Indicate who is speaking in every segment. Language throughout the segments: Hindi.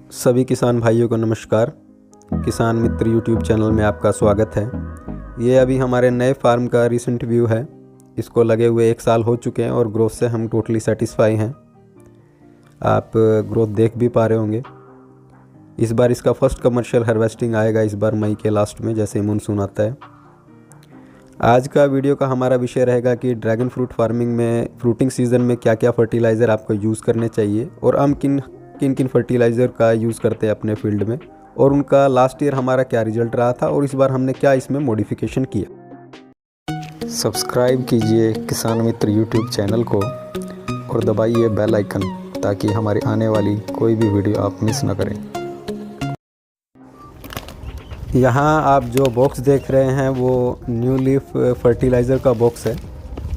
Speaker 1: सभी किसान भाइयों को नमस्कार। किसान मित्र यूट्यूब चैनल में आपका स्वागत है। ये अभी हमारे नए फार्म का रिसेंट व्यू है। इसको लगे हुए 1 साल हो चुके हैं और ग्रोथ से हम टोटली सेटिस्फाई हैं। आप ग्रोथ देख भी पा रहे होंगे। इस बार इसका फर्स्ट कमर्शियल हार्वेस्टिंग आएगा इस बार मई के लास्ट में, जैसे मानसून आता है। आज का वीडियो का हमारा विषय रहेगा कि ड्रैगन फ्रूट फार्मिंग में फ्रूटिंग सीज़न में क्या क्या फर्टिलाइज़र आपको यूज़ करने चाहिए और हम किन किन फर्टिलाइज़र का यूज़ करते हैं अपने फील्ड में, और उनका लास्ट ईयर हमारा क्या रिजल्ट रहा था और इस बार हमने क्या इसमें मॉडिफिकेशन किया। सब्सक्राइब कीजिए किसान मित्र यूट्यूब चैनल को और दबाइए बेल आइकन ताकि हमारी आने वाली कोई भी वीडियो आप मिस ना करें। यहाँ आप जो बॉक्स देख रहे हैं वो न्यू लीफ फर्टिलाइज़र का बॉक्स है।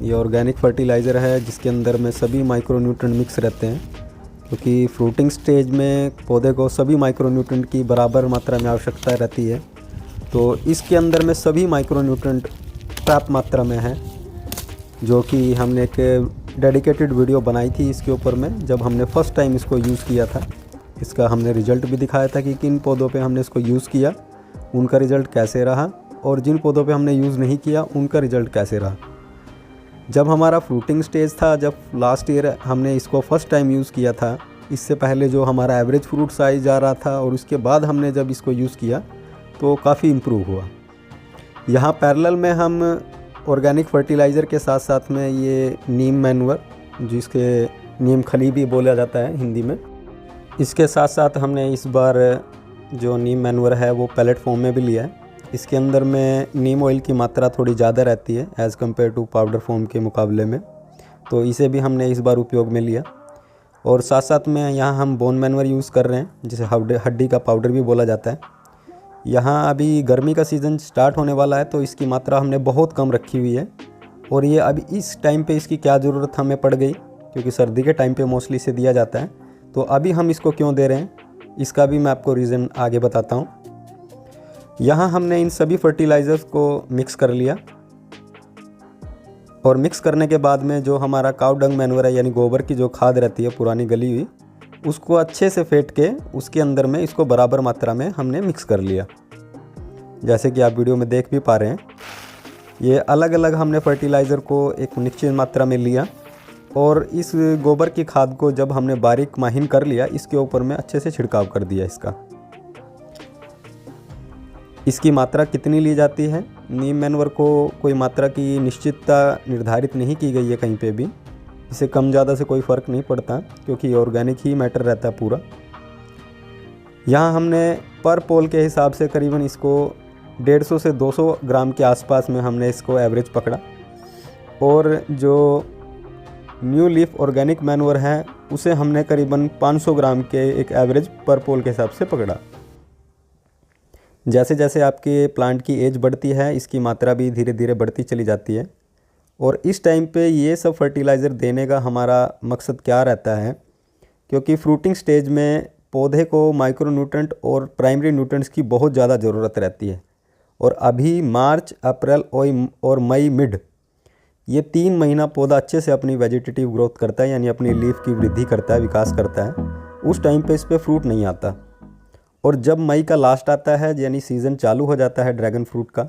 Speaker 1: ये ऑर्गेनिक फर्टिलाइज़र है जिसके अंदर में सभी माइक्रोन्यूट्रेंट मिक्स रहते हैं, क्योंकि फ्रूटिंग स्टेज में पौधे को सभी माइक्रोन्यूट्रेंट की बराबर मात्रा में आवश्यकता रहती है। तो इसके अंदर में सभी माइक्रोन्यूट्रेंट पर्याप्त मात्रा में है, जो कि हमने एक डेडिकेटेड वीडियो बनाई थी इसके ऊपर में जब हमने फ़र्स्ट टाइम इसको यूज़ किया था। इसका हमने रिज़ल्ट भी दिखाया था कि किन पौधों पे हमने इसको यूज़ किया, उनका रिज़ल्ट कैसे रहा, और जिन पौधों पे हमने यूज़ नहीं किया उनका रिज़ल्ट कैसे रहा। जब हमारा फ्रूटिंग स्टेज था, जब लास्ट ईयर हमने इसको फ़र्स्ट टाइम यूज़ किया था, इससे पहले जो हमारा एवरेज फ्रूट साइज़ आ रहा था और उसके बाद हमने जब इसको यूज़ किया तो काफ़ी इम्प्रूव हुआ। यहाँ पैरेलल में हम ऑर्गेनिक फर्टिलाइज़र के साथ साथ में ये नीम मैन्योर, जिसके नीम खली भी बोला जाता है हिंदी में, इसके साथ साथ हमने इस बार जो नीम मैन्योर है वो पैलेट फॉर्म में भी लिया है। इसके अंदर में नीम ऑयल की मात्रा थोड़ी ज़्यादा रहती है as compare to powder form के मुकाबले में, तो इसे भी हमने इस बार उपयोग में लिया। और साथ साथ में यहाँ हम बोन मैन्योर यूज़ कर रहे हैं, जिसे हड्डी का पाउडर भी बोला जाता है। यहाँ अभी गर्मी का सीज़न स्टार्ट होने वाला है तो इसकी मात्रा हमने बहुत कम रखी हुई है, और ये अभी इस टाइम पे इसकी क्या ज़रूरत हमें पड़ गई, क्योंकि सर्दी के टाइम पे मोस्टली इसे दिया जाता है। तो अभी हम इसको क्यों दे रहे हैं, इसका भी मैं आपको रीज़न आगे बताता हूँ। यहाँ हमने इन सभी फर्टिलाइज़र्स को मिक्स कर लिया, और मिक्स करने के बाद में जो हमारा काऊ डंग मैन्योर है, यानी गोबर की जो खाद रहती है पुरानी गली हुई, उसको अच्छे से फेंट के उसके अंदर में इसको बराबर मात्रा में हमने मिक्स कर लिया। जैसे कि आप वीडियो में देख भी पा रहे हैं, ये अलग अलग हमने फर्टिलाइज़र को एक निश्चित मात्रा में लिया, और इस गोबर की खाद को जब हमने बारीक महीन कर लिया, इसके ऊपर में अच्छे से छिड़काव कर दिया। इसकी मात्रा कितनी ली जाती है, नीम मैन्योर को कोई मात्रा की निश्चितता निर्धारित नहीं की गई है कहीं पे भी। इसे कम ज़्यादा से कोई फ़र्क नहीं पड़ता, क्योंकि ऑर्गेनिक ही मैटर रहता है पूरा। यहाँ हमने पर पोल के हिसाब से करीबन इसको 150 से 200 ग्राम के आसपास में हमने इसको एवरेज पकड़ा, और जो न्यू लीफ ऑर्गेनिक मैन्योर है उसे हमने करीबन 500 ग्राम के एक एवरेज पर पोल के हिसाब से पकड़ा। जैसे जैसे आपके प्लांट की एज बढ़ती है, इसकी मात्रा भी धीरे धीरे बढ़ती चली जाती है। और इस टाइम पे ये सब फर्टिलाइज़र देने का हमारा मकसद क्या रहता है, क्योंकि फ्रूटिंग स्टेज में पौधे को माइक्रोन्यूट्रेंट और प्राइमरी न्यूट्रेंट्स की बहुत ज़्यादा ज़रूरत रहती है। और अभी मार्च, अप्रैल और मई मिड, ये 3 महीना पौधा अच्छे से अपनी वेजिटेटिव ग्रोथ करता है, यानी अपनी लीफ की वृद्धि करता है, विकास करता है। उस टाइम पे इस पर फ्रूट नहीं आता, और जब मई का लास्ट आता है, यानी सीज़न चालू हो जाता है ड्रैगन फ्रूट का,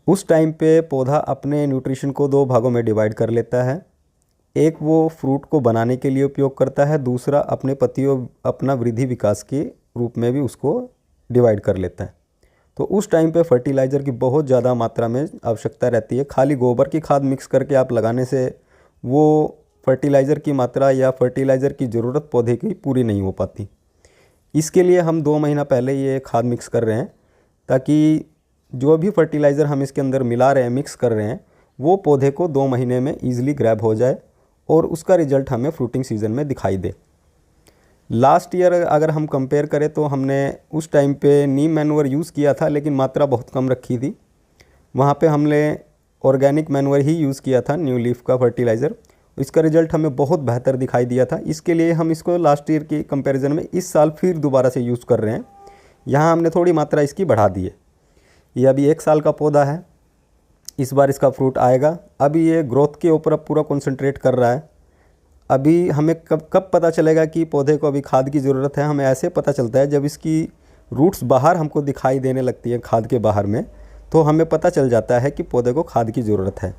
Speaker 1: उस टाइम पे पौधा अपने न्यूट्रिशन को 2 भागों में डिवाइड कर लेता है। एक वो फ्रूट को बनाने के लिए उपयोग करता है, दूसरा अपने पत्तियों अपना वृद्धि विकास के रूप में भी उसको डिवाइड कर लेता है। तो उस टाइम पे फर्टिलाइज़र की बहुत ज़्यादा मात्रा में आवश्यकता रहती है। खाली गोबर की खाद मिक्स करके आप लगाने से वो फर्टिलाइज़र की मात्रा या फर्टिलाइज़र की ज़रूरत पौधे की पूरी नहीं हो पाती। इसके लिए हम 2 महीना पहले ये खाद मिक्स कर रहे हैं, ताकि जो भी फर्टिलाइज़र हम इसके अंदर मिला रहे हैं, मिक्स कर रहे हैं, वो पौधे को 2 महीने में ईज़िली ग्रैब हो जाए और उसका रिज़ल्ट हमें फ्रूटिंग सीज़न में दिखाई दे। लास्ट ईयर अगर हम कंपेयर करें तो हमने उस टाइम पे नीम मैन्योर यूज़ किया था, लेकिन मात्रा बहुत कम रखी थी। वहाँ पे हमने ऑर्गेनिक मैन्योर ही यूज़ किया था, न्यू लीफ का फर्टिलाइज़र। इसका रिज़ल्ट हमें बहुत बेहतर दिखाई दिया था। इसके लिए हम इसको लास्ट ईयर की कंपैरिजन में इस साल फिर दोबारा से यूज़ कर रहे हैं। यहाँ हमने थोड़ी मात्रा इसकी बढ़ा दी है। ये अभी 1 साल का पौधा है, इस बार इसका फ्रूट आएगा। अभी ये ग्रोथ के ऊपर अब पूरा कंसंट्रेट कर रहा है। अभी हमें कब कब पता चलेगा कि पौधे को अभी खाद की ज़रूरत है? हमें ऐसे पता चलता है जब इसकी रूट्स बाहर हमको दिखाई देने लगती है खाद के बाहर में, तो हमें पता चल जाता है कि पौधे को खाद की ज़रूरत है।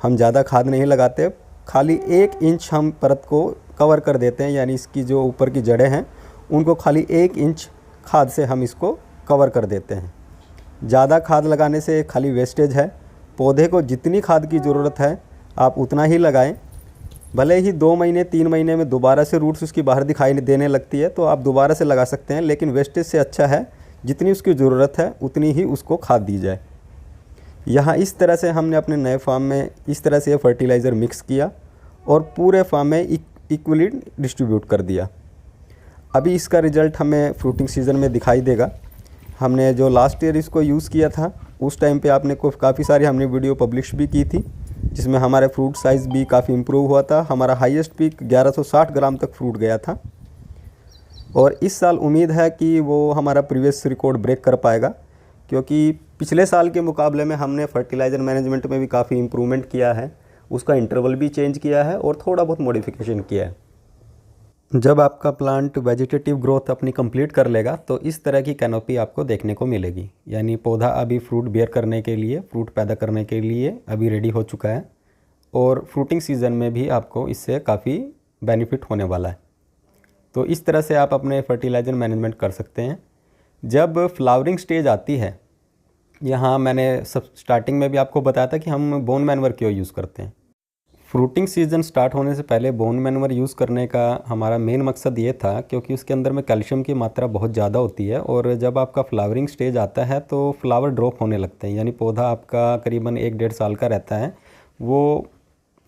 Speaker 1: हम ज़्यादा खाद नहीं लगाते, खाली 1 इंच हम परत को कवर कर देते हैं, यानी इसकी जो ऊपर की जड़ें हैं उनको खाली 1 इंच खाद से हम इसको कवर कर देते हैं। ज़्यादा खाद लगाने से खाली वेस्टेज है। पौधे को जितनी खाद की ज़रूरत है आप उतना ही लगाएं। भले ही 2 महीने 3 महीने में दोबारा से रूट्स उसकी बाहर दिखाई देने लगती है तो आप दोबारा से लगा सकते हैं, लेकिन वेस्टेज से अच्छा है जितनी उसकी ज़रूरत है उतनी ही उसको खाद दी जाए। यहाँ इस तरह से हमने अपने नए फार्म में इस तरह से फर्टिलाइज़र मिक्स किया और पूरे फार्म में इक्वली डिस्ट्रीब्यूट कर दिया। अभी इसका रिज़ल्ट हमें फ्रूटिंग सीज़न में दिखाई देगा। हमने जो लास्ट ईयर इसको यूज़ किया था उस टाइम पे आपने काफ़ी सारी हमने वीडियो पब्लिश भी की थी, जिसमें हमारे फ्रूट साइज़ भी काफ़ी इम्प्रूव हुआ था। हमारा हाईएस्ट पीक 1160 ग्राम तक फ्रूट गया था और इस साल उम्मीद है कि वो हमारा प्रीवियस रिकॉर्ड ब्रेक कर पाएगा, क्योंकि पिछले साल के मुकाबले में हमने फर्टिलाइज़र मैनेजमेंट में भी काफ़ी इम्प्रूवमेंट किया है, उसका इंटरवल भी चेंज किया है और थोड़ा बहुत मॉडिफिकेशन किया है। जब आपका प्लांट वेजिटेटिव ग्रोथ अपनी कंप्लीट कर लेगा तो इस तरह की कैनोपी आपको देखने को मिलेगी, यानी पौधा अभी फ्रूट बेयर करने के लिए, फ्रूट पैदा करने के लिए अभी रेडी हो चुका है और फ्रूटिंग सीज़न में भी आपको इससे काफ़ी बेनिफिट होने वाला है। तो इस तरह से आप अपने फर्टिलाइज़र मैनेजमेंट कर सकते हैं। जब फ्लावरिंग स्टेज आती है, यहाँ मैंने सब स्टार्टिंग में भी आपको बताया था कि हम बोन मैन्योर क्यों यूज़ करते हैं। फ्रूटिंग सीज़न स्टार्ट होने से पहले बोन मैन्योर यूज़ करने का हमारा मेन मकसद ये था क्योंकि उसके अंदर में कैल्शियम की मात्रा बहुत ज़्यादा होती है और जब आपका फ्लावरिंग स्टेज आता है तो फ्लावर ड्रॉप होने लगते हैं, यानी पौधा आपका करीबन 1-1.5 साल का रहता है, वो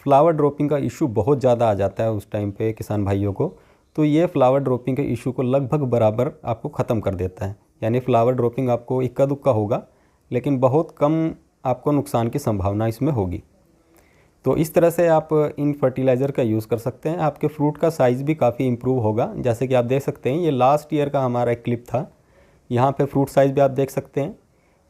Speaker 1: फ्लावर ड्रॉपिंग का इशू बहुत ज़्यादा आ जाता है उस टाइम पे किसान भाइयों को। तो ये फ्लावर ड्रॉपिंग के इशू को लगभग बराबर आपको ख़त्म कर देता है, यानी फ्लावर ड्रॉपिंग आपको इक्का दुक्का होगा लेकिन बहुत कम आपको नुकसान की संभावना इसमें होगी। तो इस तरह से आप इन फर्टिलाइज़र का यूज़ कर सकते हैं। आपके फ्रूट का साइज़ भी काफ़ी इम्प्रूव होगा, जैसे कि आप देख सकते हैं ये लास्ट ईयर का हमारा एक क्लिप था। यहाँ पे फ्रूट साइज़ भी आप देख सकते हैं।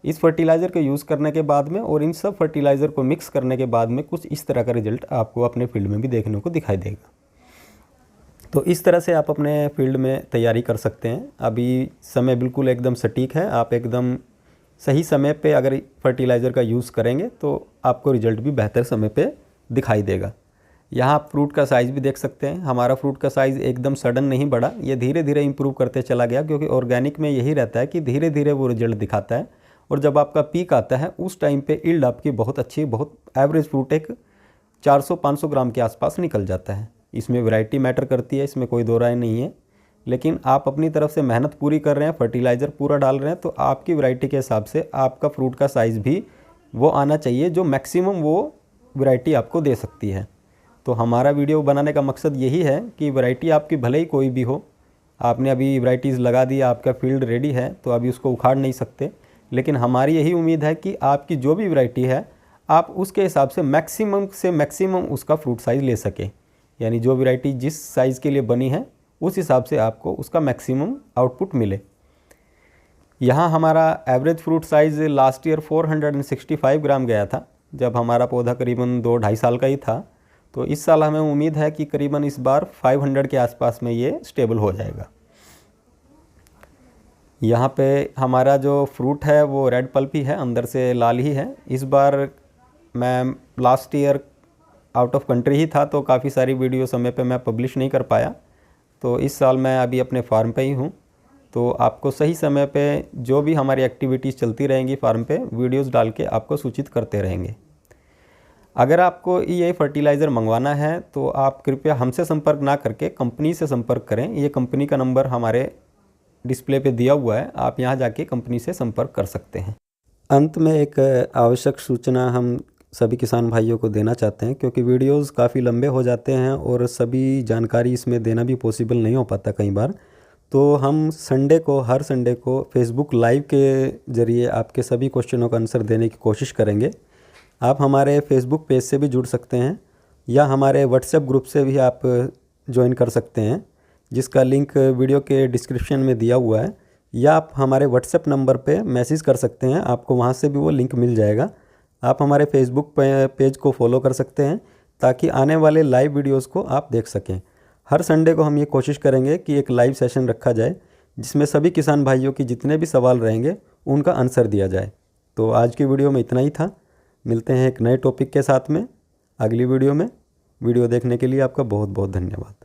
Speaker 1: इस फर्टिलाइज़र को यूज़ करने के बाद में और इन सब फर्टिलाइज़र को मिक्स करने के बाद में कुछ इस तरह का रिजल्ट आपको अपने फील्ड में भी देखने को दिखाई देगा। तो इस तरह से आप अपने फील्ड में तैयारी कर सकते हैं। अभी समय बिल्कुल एकदम सटीक है, आप एकदम सही समय पे अगर फर्टिलाइज़र का यूज़ करेंगे तो आपको रिज़ल्ट भी बेहतर समय पे दिखाई देगा। यहाँ आप फ्रूट का साइज़ भी देख सकते हैं। हमारा फ्रूट का साइज़ एकदम सडन नहीं बढ़ा, ये धीरे धीरे इम्प्रूव करते चला गया, क्योंकि ऑर्गेनिक में यही रहता है कि धीरे धीरे वो रिज़ल्ट दिखाता है और जब आपका पीक आता है उस टाइम पे यील्ड आपकी बहुत अच्छी, बहुत एवरेज फ्रूट एक 400-500 ग्राम के आसपास निकल जाता है। इसमें वैरायटी मैटर करती है, इसमें कोई दो राय नहीं है, लेकिन आप अपनी तरफ से मेहनत पूरी कर रहे हैं, फर्टिलाइज़र पूरा डाल रहे हैं, तो आपकी वैरायटी के हिसाब से आपका फ्रूट का साइज़ भी वो आना चाहिए जो मैक्सिमम वो वैरायटी आपको दे सकती है। तो हमारा वीडियो बनाने का मकसद यही है कि वैरायटी आपकी भले ही कोई भी हो, आपने अभी वैरायटीज़ लगा दी, आपका फील्ड रेडी है तो अभी उसको उखाड़ नहीं सकते, लेकिन हमारी यही उम्मीद है कि आपकी जो भी वैरायटी है आप उसके हिसाब से मैक्सिमम उसका फ्रूट साइज़ ले सकें, यानी जो वैरायटी जिस साइज़ के लिए बनी है उस हिसाब से आपको उसका मैक्सिमम आउटपुट मिले। यहाँ हमारा average fruit size last year 465 ग्राम गया था जब हमारा पौधा करीबन 2-2.5 साल का ही था। तो इस साल हमें उम्मीद है कि करीबन इस बार 500 के आसपास में ये स्टेबल हो जाएगा। यहाँ पे हमारा जो फ्रूट है वो रेड पल्प ही है, अंदर से लाल ही है। इस बार मैं last year out of country ही था तो काफ़ी सारी वीडियो समय पे मैं पब्लिश नहीं कर पाया, तो इस साल मैं अभी अपने फार्म पे ही हूँ, तो आपको सही समय पे जो भी हमारी एक्टिविटीज़ चलती रहेंगी फार्म पे वीडियोस डाल के आपको सूचित करते रहेंगे। अगर आपको ये फर्टिलाइज़र मंगवाना है तो आप कृपया हमसे संपर्क ना करके कंपनी से संपर्क करें। ये कंपनी का नंबर हमारे डिस्प्ले पे दिया हुआ है, आप यहाँ जाके कंपनी से संपर्क कर सकते हैं। अंत में एक आवश्यक सूचना हम सभी किसान भाइयों को देना चाहते हैं, क्योंकि वीडियोस काफ़ी लंबे हो जाते हैं और सभी जानकारी इसमें देना भी पॉसिबल नहीं हो पाता कई बार। तो हम हर संडे को फेसबुक लाइव के ज़रिए आपके सभी क्वेश्चनों का आंसर देने की कोशिश करेंगे। आप हमारे फेसबुक पेज से भी जुड़ सकते हैं या हमारे व्हाट्सएप ग्रुप से भी आप ज्वाइन कर सकते हैं, जिसका लिंक वीडियो के डिस्क्रिप्शन में दिया हुआ है, या आप हमारे व्हाट्सएप नंबर पे मैसेज कर सकते हैं, आपको वहाँ से भी वो लिंक मिल जाएगा। आप हमारे फेसबुक पेज को फॉलो कर सकते हैं ताकि आने वाले लाइव वीडियोस को आप देख सकें। हर संडे को हम ये कोशिश करेंगे कि एक लाइव सेशन रखा जाए जिसमें सभी किसान भाइयों की जितने भी सवाल रहेंगे उनका आंसर दिया जाए। तो आज की वीडियो में इतना ही था। मिलते हैं एक नए टॉपिक के साथ में अगली वीडियो में। वीडियो देखने के लिए आपका बहुत बहुत धन्यवाद।